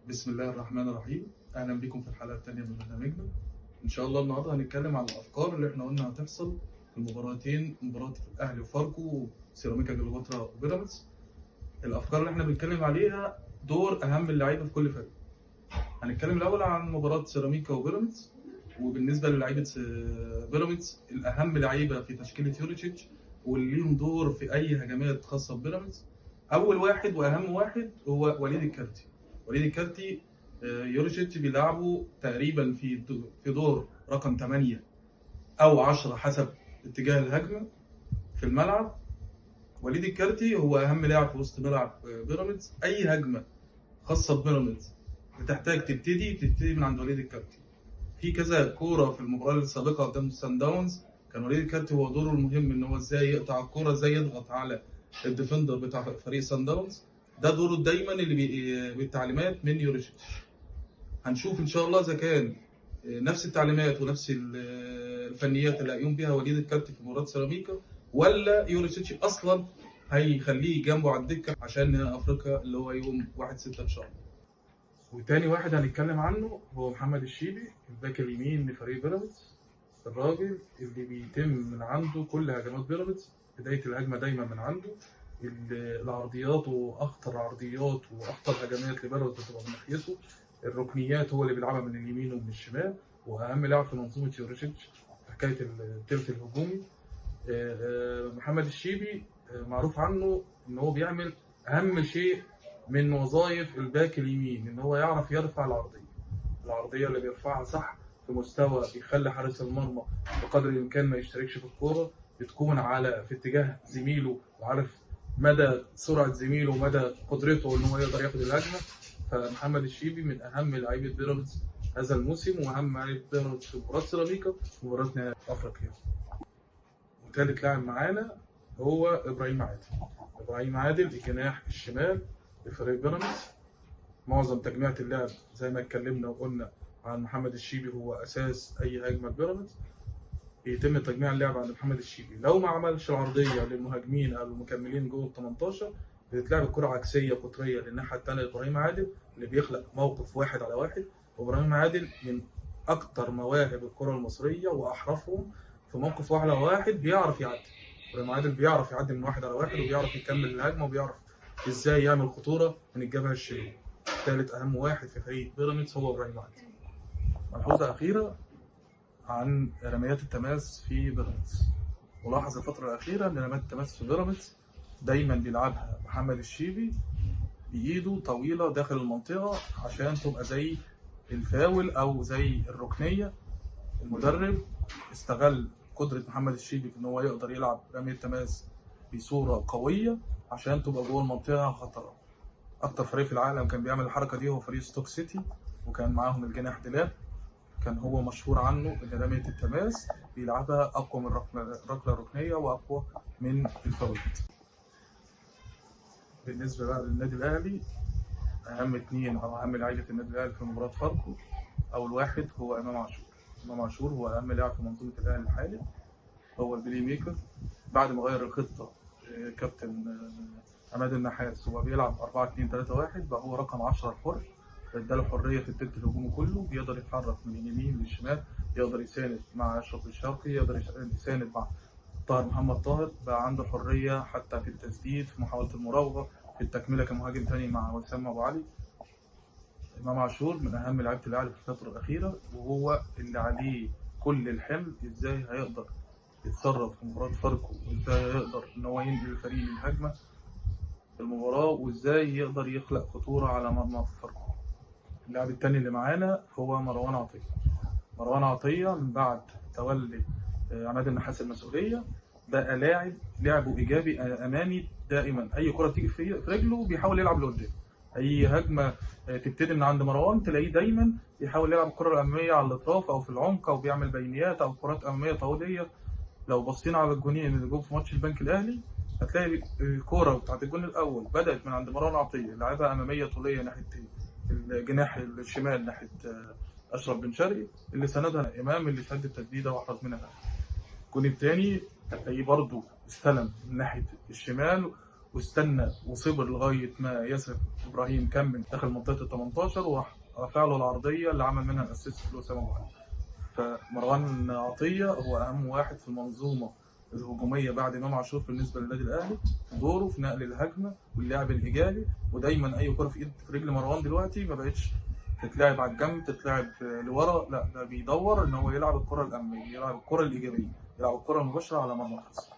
بسم الله الرحمن الرحيم. اهلا بكم في الحلقه الثانيه من برنامجنا. ان شاء الله النهارده هنتكلم عن الافكار اللي احنا قلنا هتحصل في المباراتين، مباراه الاهلي وفاركو وسيراميكا كليوباترا وبيراميدز. الافكار اللي احنا بنتكلم عليها دور اهم اللعيبه في كل فريق. هنتكلم الاول عن مباراه سيراميكا وبيراميدز. وبالنسبه للعيبه بيراميدز، الاهم لعيبه في تشكيله يوريتشيتش واللي ليهم دور في اي هجمات خاصه ببيراميدز. اول واحد واهم واحد هو وليد الكارتي. وليد الكارتي يوريتشيتش بيلعبه تقريبا في دور رقم 8 او 10 حسب اتجاه الهجمه في الملعب. وليد الكارتي هو اهم لاعب في وسط ملعب بيراميدز. اي هجمه خاصه ببيراميدز بتحتاج تبتدي من عند وليد الكارتي. في كذا كوره في المباراه السابقه قدام سان داونز كان وليد الكارتي هو دوره المهم، ان هو ازاي يقطع الكوره، ازاي يضغط على الديفندر بتاع فريق سان داونز. ده دوره دايما اللي بالتعليمات من يوريشيتش. هنشوف ان شاء الله اذا كان نفس التعليمات ونفس الفنيات اللي هيقوم بيها وليد الكارتي في مباراه سيراميكا، ولا يوريتشيتش اصلا هيخليه جنبه على الدكه عشان نهائي افريقيا اللي هو يوم 1/6 ان شاء الله. وتاني واحد هنتكلم عنه هو محمد الشيبي، الباك اليمين لفريق بيراميدز. الراجل اللي بيتم من عنده كل هجمات بيراميدز، بدايه الهجمه دايما من عنده. العرضيات واخطر عرضيات واخطر هجمات لبيراميدز بتبقى من ناحيته. الركنيات هو اللي بيلعبها من اليمين ومن الشمال، واهم لاعب في منظومه يوريتشيتش في حكايه التلت الهجومي. محمد الشيبي معروف عنه ان هو بيعمل اهم شيء من وظائف الباك اليمين، ان هو يعرف يرفع العرضيه اللي بيرفعها صح في مستوى يخلي حارس المرمى بقدر الامكان ما يشتركش في الكوره، بتكون في اتجاه زميله، وعارف مدى سرعه زميله ومدى قدرته ان هو يقدر ياخد الهجمه. فمحمد الشيبي من اهم لعيبه بيراميدز هذا الموسم، واهم لعيبه بيراميدز في مباراه سيراميكا ومباراه نهائي افريقيا. وثالث لاعب معانا هو ابراهيم عادل. ابراهيم عادل الجناح الشمال لفريق بيراميدز. معظم تجميعة اللعب زي ما اتكلمنا وقلنا عن محمد الشيبي هو اساس اي هجمه بيراميدز. بيتم تجميع اللعب عند محمد الشيبي، لو ما عملش العرضيه للمهاجمين او المكملين جوه ال 18 بتتلعب الكره عكسيه قطريه للناحيه الثانيه لابراهيم عادل اللي بيخلق موقف 1 على 1. وابراهيم عادل من اكتر مواهب الكره المصريه واحرفهم في موقف 1 على 1. بيعرف يعدي. ابراهيم عادل بيعرف يعدي من 1 على 1 وبيعرف يكمل الهجمه وبيعرف ازاي يعمل خطوره من الجبهه الشمال. ثالث اهم واحد في فريق بيراميدز هو ابراهيم عادل. ملحوظه اخيره عن رميات التماس في بيراميدز. ولاحظ الفترة الأخيرة إن رميات التماس في بيراميدز دايما بيلعبها محمد الشيبي بإيده طويلة داخل المنطقة عشان تبقى زي الفاول أو زي الركنية. المدرب استغل قدرة محمد الشيبي في إن هو يقدر يلعب رمية تماس بصورة قوية عشان تبقى جوه المنطقة خطرة. أكتر فريق في العالم كان بيعمل الحركة دي هو فريق ستوك سيتي، وكان معاهم الجناح ديلاب. كان هو مشهور عنه ان رمية التماس بيلعبها اقوى من الركله الركنيه واقوى من الفاولات. بالنسبه بقى للنادي الاهلي، اهم اثنين او اهم لعيبه النادي الاهلي في مباراه فاركو. اول واحد هو امام عاشور. امام عاشور هو اهم لاعب في منظومه الاهلي الحالي، هو البلاي ميكر. بعد ما غير الخطه كابتن عماد النحاس هو بيلعب 4-2-3-1، بقى هو رقم 10 الحر. اداله حريه في التلت الهجومي كله، بيقدر يتحرك من اليمين للشمال، يقدر يساند مع اشرف الشرقي، يقدر يساند مع طاهر محمد طاهر. بقى عنده حريه حتى في التسديد، في محاوله المراوغه، في التكمله كمهاجم ثاني مع وسام ابو علي. امام عاشور من اهم لعيبه الاهلي في الفتره الاخيره، وهو اللي عليه كل الحمل ازاي هيقدر يتصرف في مباراه فاركو، وازاي هيقدر ان هو ينقل الفريق للهجمه في المباراه، وازاي يقدر يخلق خطوره على مرمى فاركو. اللاعب الثاني اللي معانا هو مروان عطية. مروان عطية من بعد تولي عماد النحاس المسؤولية بقى لعبه إيجابي أمامي دائما. أي كرة تيجي في رجله بيحاول يلعب لقدام. أي هجمة تبتدي من عند مروان تلاقيه دايما بيحاول يلعب الكرة الأمامية على الأطراف أو في العمق، أو بيعمل بينيات أو كرات أمامية طولية. لو بصينا على الجونين اللي جم في ماتش البنك الأهلي هتلاقي الكرة بتاعت الجون الأول بدأت من عند مروان عطية، لعبها أمامية طولية ناحية الجناح الشمال ناحيه اشرف بن شرقي، اللي سندها امام اللي سد التسديده واحرز منها. الجون الثاني هتلاقيه برضه استلم من ناحيه الشمال واستنى وصبر لغايه ما ياسر ابراهيم كمل داخل منطقه ال 18 وراح رافع له العرضيه اللي عمل منها الاسيست لاسامه ابو علي. فمروان عطيه هو اهم واحد في المنظومه الهجوميه بعد امام عاشور بالنسبه للنادي الاهلي، دوره في نقل الهجمه واللعب الايجابي. ودايما اي كره في ايد في رجل مروان دلوقتي ما بقتش تتلعب على الجنب، تتلعب لورا، لا ده بيدور ان هو يلعب الكره الامنيه، يلعب الكره الايجابيه، يلعب الكره المباشره على مرمى الخصم.